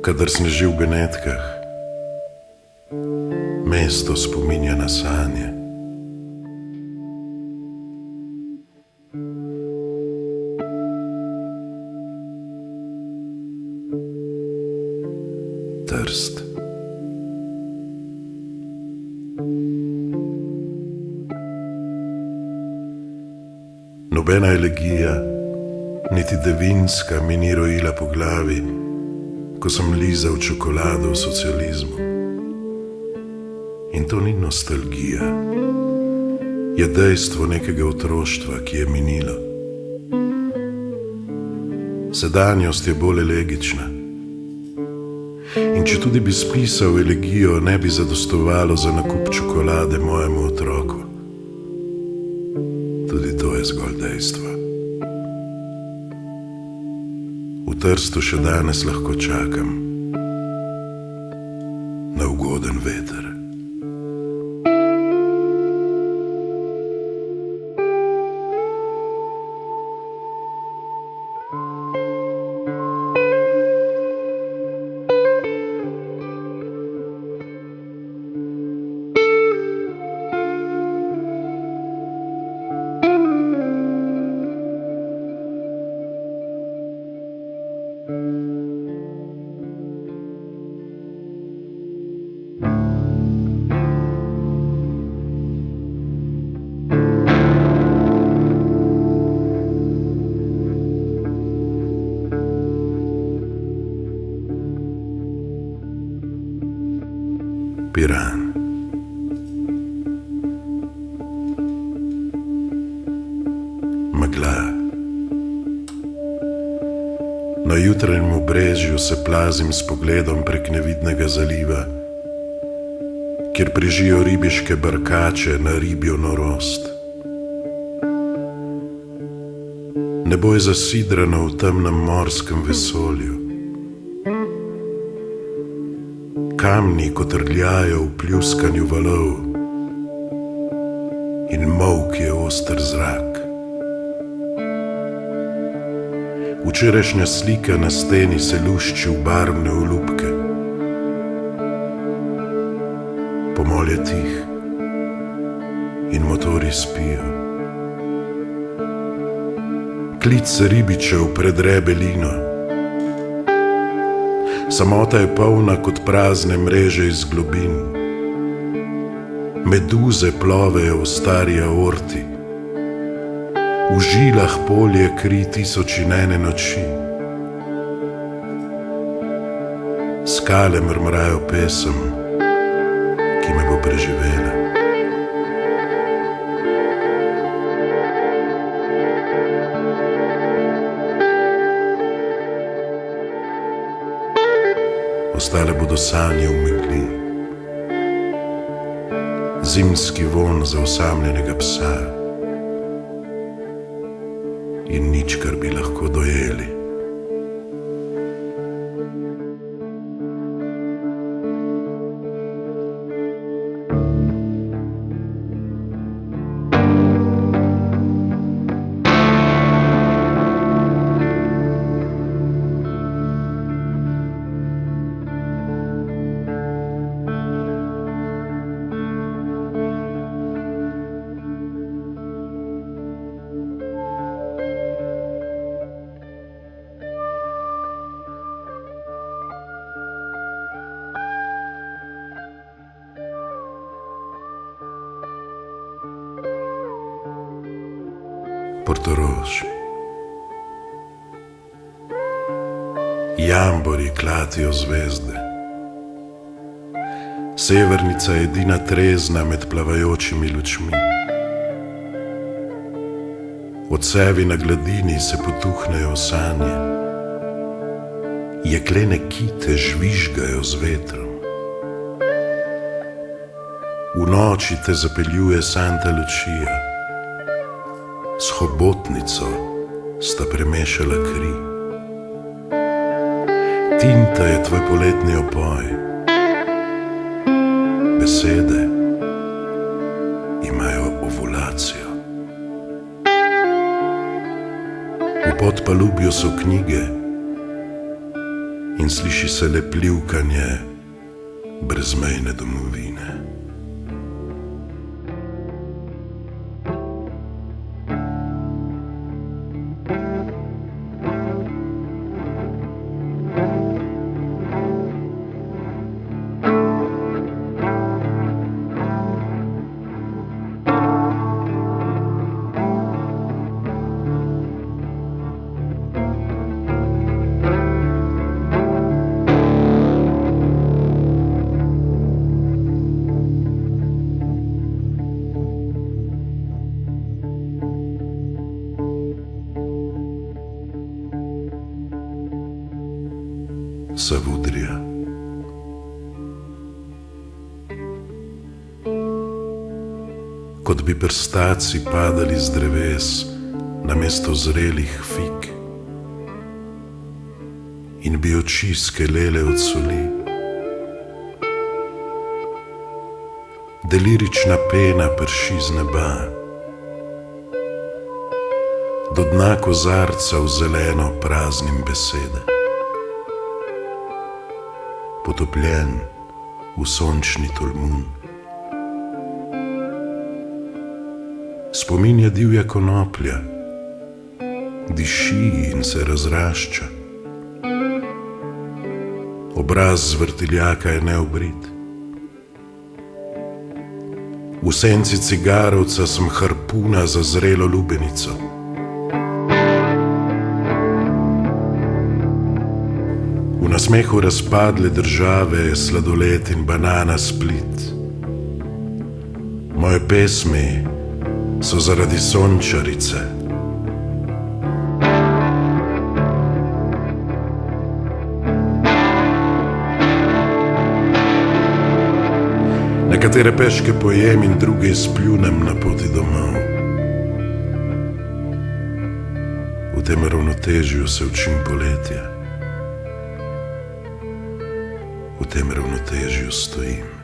Kadar sneži v Benetkah, mesto spominja na sanje. Trst. Nobena elegija, niti devinska mi ni rojila po glavi, ko sem lizal čokolado v socializmu. In to ni nostalgija, je dejstvo nekega otroštva, ki je minilo. Sedanjost je bolj elegična. In če tudi bi spisal elegijo, ne bi zadostovalo za nakup čokolade mojemu otroku. Tudi to je zgolj dejstvo. V Trstu še danes lahko čakam na ugoden veter. Piran. Megla. Na jutranjem obrežju se plazim s pogledom prek nevidnega zaliva, kjer prežijo ribiške barkače na ribjo norost. Nebo je zasidrano v temnem morskem vesolju. Kamni kotrljajo v pljuskanju valov in molk je oster zrak. Včerajšnja slika na steni se lušči v barvne olupke. Pomol je tih in motorji spijo. Klic ribičev predre belino. Samota je polna kot prazne mreže iz globin. Meduze plovejo v stari aorti. V žilah polje kri tisoč in ene noči. Skale mrmrajo pesem, ki me bo preživela. Ostale bodo sanje v megli, zimski vonj zaosamljenega psa in nič, kar bi lahko dojeli. Portorož. Jambori klatijo zvezde. Severnica je edina trezna med plavajočimi lučmi. Odsevi na gladini se potuhnejo v sanje. Jeklene kite žvižgajo z vetrom. V noči te zapeljuje Santa Lucia. S hobotnico sta premešala kri. Tinta je tvoj poletni opoj. Besede imajo ovulacijo. V podpalubju so knjige in sliši se le pljuvkanje brezmejne domovine. Savudrija. Kot bi prstaci padali z dreves namesto zrelih fig in bi oči skelele od soli. Delirična pena prši z neba, do dna kozarca v zeleno praznim besede. Potopljen v sončni tolmun. Spomin je divja konoplja, diši in se razrašča. Obraz vrtiljaka je neobrit. V senci cigarovca sem harpuna za zrelo lubenico. V nasmehu razpadle države sladoled in banana split. Moje pesmi so zaradi sončarice. Nekatere peške pojem in druge izpljunem na poti domov. V tem ravnotežju se učim poletja. V tem ravnotežju stojim.